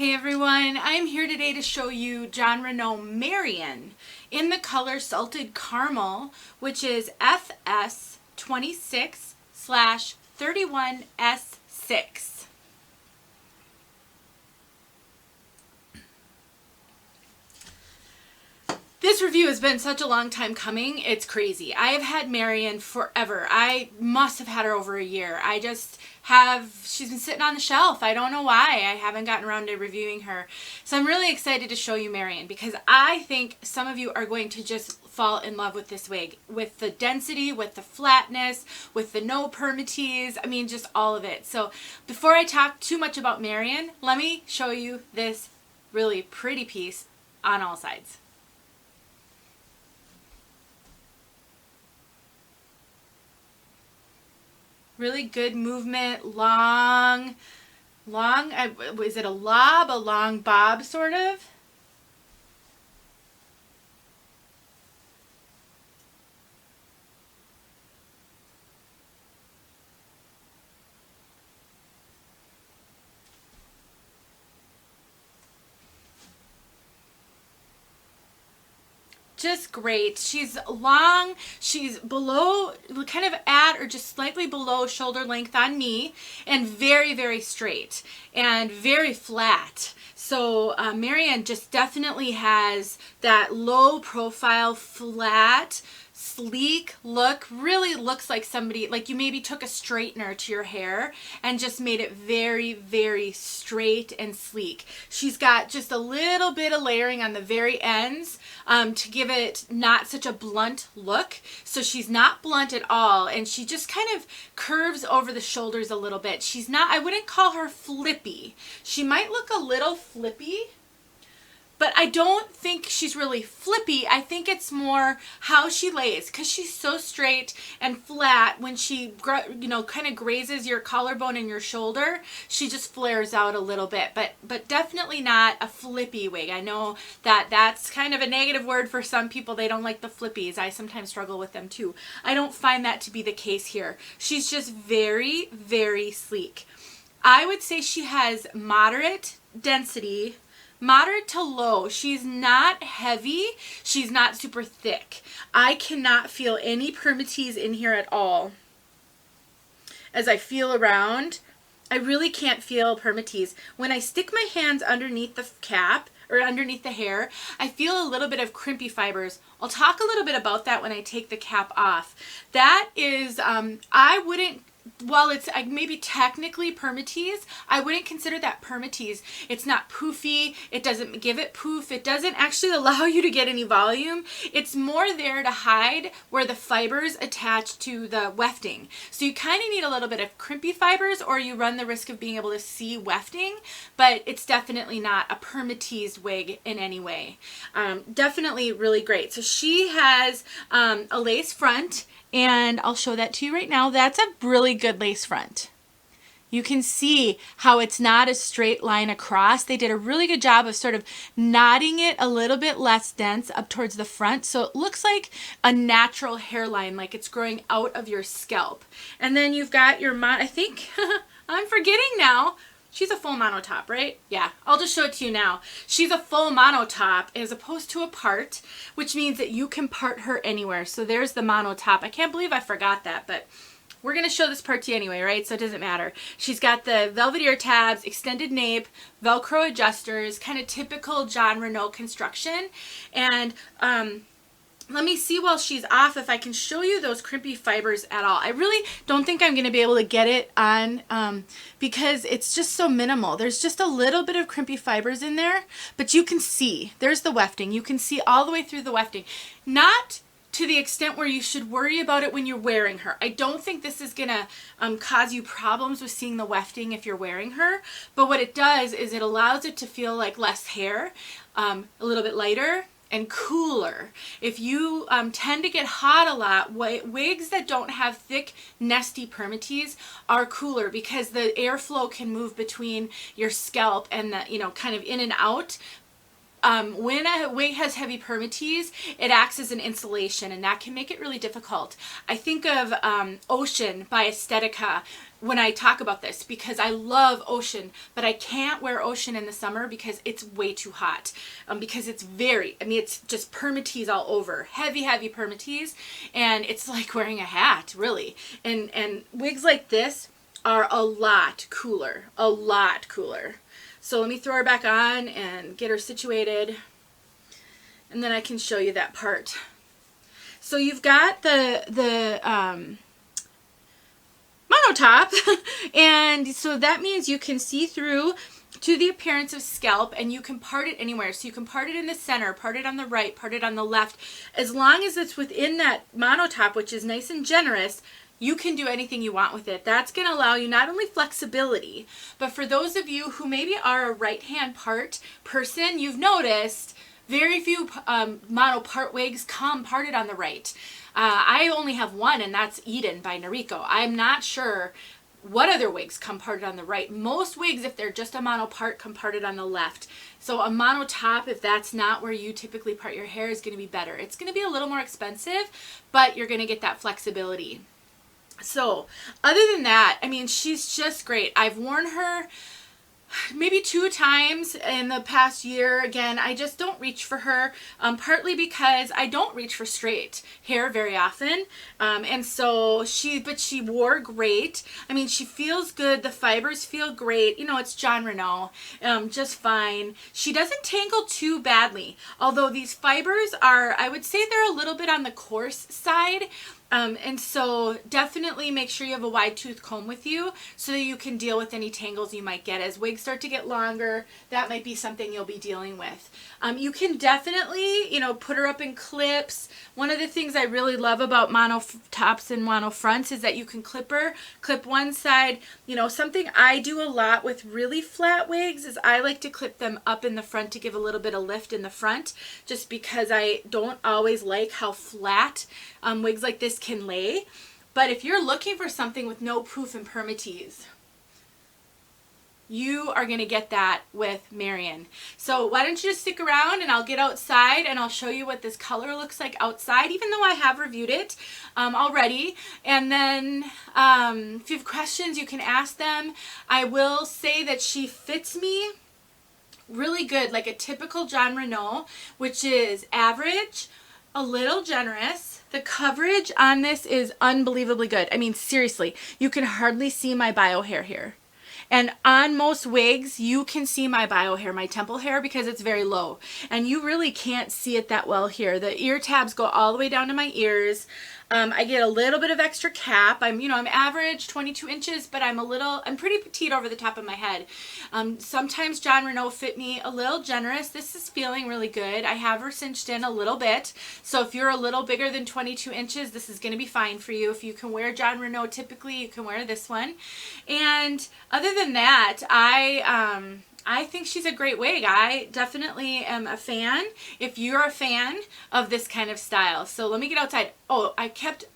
Hey everyone, I'm here today to show you Jon Renau Marion in the color Salted Caramel, which is FS26/31S6. This review has been such a long time coming, it's crazy. I have had Marion forever. I must have had her over a year. She's been sitting on the shelf. I don't know why I haven't gotten around to reviewing her. So I'm really excited to show you Marion because I think some of you are going to just fall in love with this wig. With the density, with the flatness, with the no permatease, I mean just all of it. So before I talk too much about Marion, let me show you this really pretty piece on all sides. Really good movement, long, is it a lob, a long bob sort of? Just great. She's long, she's below, kind of at or just slightly below shoulder length on me, and very, very straight and very flat. So Marion just definitely has that low profile, flat, sleek look. Really looks like somebody, like you maybe took a straightener to your hair and just made it very, very straight and sleek. She's got just a little bit of layering on the very ends to give it not such a blunt look. So she's not blunt at all, and she just kind of curves over the shoulders a little bit. She's not, I wouldn't call her flippy. She might look a little flippy, but I don't think she's really flippy. I think it's more how she lays, because she's so straight and flat. When she, kind of grazes your collarbone and your shoulder, she just flares out a little bit, but definitely not a flippy wig. I know that that's kind of a negative word for some people. They don't like the flippies. I sometimes struggle with them too. I don't find that to be the case here. She's just very, very sleek. I would say she has moderate density, moderate to low. She's not heavy. She's not super thick. I cannot feel any permatease in here at all. As I feel around, I really can't feel permatease. When I stick my hands underneath the cap or underneath the hair, I feel a little bit of crimpy fibers. I'll talk a little bit about that when I take the cap off. That is, I wouldn't, while it's maybe technically permatease, I wouldn't consider that permatease. It's not poofy. It doesn't give it poof. It doesn't actually allow you to get any volume. It's more there to hide where the fibers attach to the wefting. So you kind of need a little bit of crimpy fibers, or you run the risk of being able to see wefting, but it's definitely not a permatease wig in any way. Definitely really great. So she has a lace front, and I'll show that to you right now. That's a really good lace front. You can see how it's not a straight line across. They did a really good job of sort of knotting it a little bit less dense up towards the front. So it looks like a natural hairline, like it's growing out of your scalp. And then you've got your, I think, I'm forgetting now. She's a full mono top, right? Yeah, I'll just show it to you now. She's a full mono top as opposed to a part, which means that you can part her anywhere. So there's the mono top. I can't believe I forgot that, but we're going to show this part to you anyway, right? So it doesn't matter. She's got the velvet ear tabs, extended nape, Velcro adjusters, kind of typical Jon Renau construction. And let me see while she's off if I can show you those crimpy fibers at all. I really don't think I'm going to be able to get it on because it's just so minimal. There's just a little bit of crimpy fibers in there, but you can see. There's the wefting. You can see all the way through the wefting. Not to the extent where you should worry about it when you're wearing her. I don't think this is going to cause you problems with seeing the wefting if you're wearing her, but what it does is it allows it to feel like less hair, a little bit lighter, and cooler. If you tend to get hot a lot, wigs that don't have thick, nesty permatease are cooler because the airflow can move between your scalp and the, kind of in and out. when a wig has heavy permatease, it acts as an insulation, and that can make it really difficult. I think of Ocean by Aesthetica when I talk about this, because I love Ocean, but I can't wear Ocean in the summer because it's way too hot. Because it's it's just permatease all over, heavy permatease, and it's like wearing a hat, really. And wigs like this are a lot cooler, a lot cooler. So let me throw her back on and get her situated, and then I can show you that part. So you've got the monotop, and so that means you can see through to the appearance of scalp, and you can part it anywhere. So you can part it in the center, part it on the right, part it on the left. As long as it's within that monotop, which is nice and generous, you can do anything you want with it. That's going to allow you not only flexibility, but for those of you who maybe are a right-hand part person, you've noticed very few mono part wigs come parted on the right. I only have one, and that's Eden by Noriko. I'm not sure what other wigs come parted on the right. Most wigs, if they're just a mono part, come parted on the left. So a mono top, if that's not where you typically part your hair, is going to be better. It's going to be a little more expensive, but you're going to get that flexibility. So other than that, I mean, she's just great. I've worn her maybe 2 times in the past year. Again, I just don't reach for her, partly because I don't reach for straight hair very often. And so but she wore great. I mean, she feels good. The fibers feel great. You know, it's Jon Renau, just fine. She doesn't tangle too badly, although these fibers are, I would say they're a little bit on the coarse side. And so definitely make sure you have a wide tooth comb with you so that you can deal with any tangles you might get. As wigs start to get longer, that might be something you'll be dealing with. You can definitely, you know, put her up in clips. One of the things I really love about mono tops and mono fronts is that you can clip one side. You know, something I do a lot with really flat wigs is I like to clip them up in the front to give a little bit of lift in the front, just because I don't always like how flat wigs like this can lay. But if you're looking for something with no poof and permatease, you are going to get that with Marion. So why don't you just stick around, and I'll get outside and I'll show you what this color looks like outside, even though I have reviewed it already. And then if you have questions, you can ask them. I will say that she fits me really good, like a typical Jon Renau, which is average, a little generous. The coverage on this is unbelievably good. I mean, seriously, you can hardly see my bio hair here. And on most wigs, you can see my bio hair, my temple hair, because it's very low. And you really can't see it that well here. The ear tabs go all the way down to my ears. I get a little bit of extra cap. I'm average 22 inches, but I'm pretty petite over the top of my head. Sometimes Jon Renau fit me a little generous. This is feeling really good. I have her cinched in a little bit. So if you're a little bigger than 22 inches, this is going to be fine for you. If you can wear Jon Renau typically, you can wear this one. And other than that, I think she's a great wig. I definitely am a fan, if you're a fan of this kind of style. So let me get outside. Oh,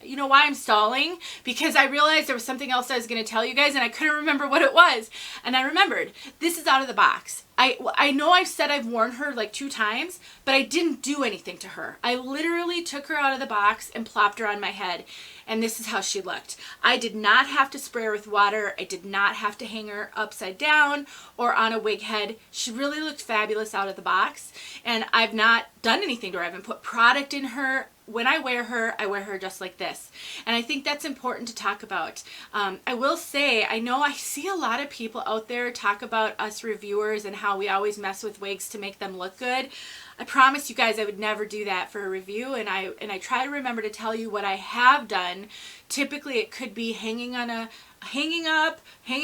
you know why I'm stalling? Because I realized there was something else I was going to tell you guys, and I couldn't remember what it was. And I remembered, this is out of the box. I know I've said I've worn her like 2 times, but I didn't do anything to her. I literally took her out of the box and plopped her on my head, and this is how she looked. I did not have to spray her with water. I did not have to hang her upside down or on a wig head. She really looked fabulous out of the box, and I've not done anything to her. I haven't put product in her. When I wear her just like this. And I think that's important to talk about. I will say, I know I see a lot of people out there talk about us reviewers and how we always mess with wigs to make them look good. I promise you guys I would never do that for a review, and I try to remember to tell you what I have done. Typically it could be hanging up, hanging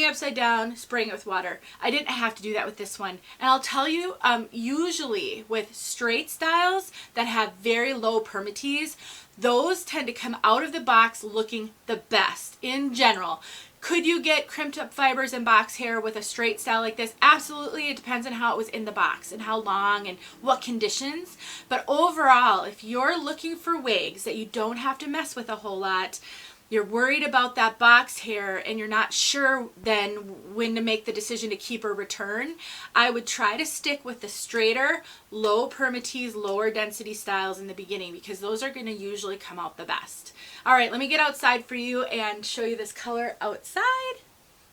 upside down, spraying it with water. I didn't have to do that with this one. And I'll tell you, usually with straight styles that have very low permatease, those tend to come out of the box looking the best in general. Could you get crimped up fibers and box hair with a straight style like this? Absolutely. It depends on how it was in the box and how long and what conditions. But overall, if you're looking for wigs that you don't have to mess with a whole lot, you're worried about that box hair and you're not sure then when to make the decision to keep or return, I would try to stick with the straighter, low permatease, lower density styles in the beginning, because those are going to usually come out the best. All right, let me get outside for you and show you this color outside.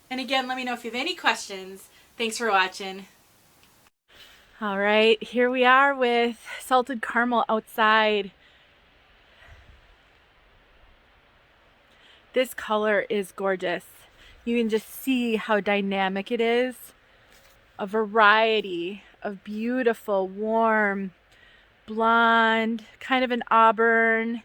And again, let me know if you have any questions. Thanks for watching. All right, here we are with Salted Caramel outside. This color is gorgeous. You can just see how dynamic it is. A variety of beautiful, warm, blonde, kind of an auburn.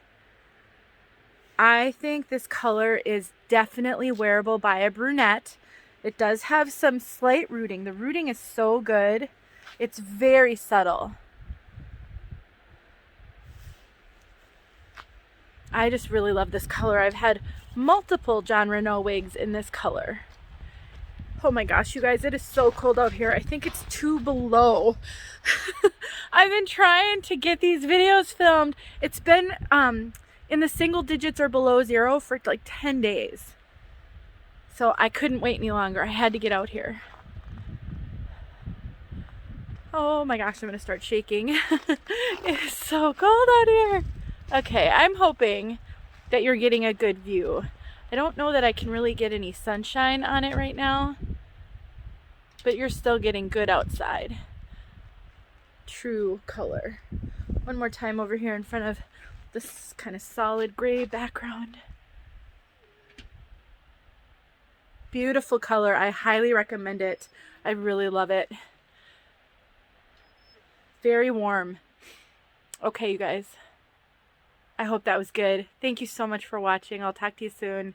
I think this color is definitely wearable by a brunette. It does have some slight rooting. The rooting is so good. It's very subtle. I just really love this color. I've had multiple Jon Renau wigs in this color. Oh my gosh, you guys, it is so cold out here. I think it's 2 below. I've been trying to get these videos filmed. It's been in the single digits or below 0 for like 10 days. So I couldn't wait any longer. I had to get out here. Oh my gosh, I'm gonna start shaking. It's so cold out here. Okay, I'm hoping that you're getting a good view. I don't know that I can really get any sunshine on it right now, but you're still getting good outside. True color. One more time over here in front of this kind of solid gray background. Beautiful color. I highly recommend it. I really love it. Very warm. Okay, you guys. I hope that was good. Thank you so much for watching. I'll talk to you soon.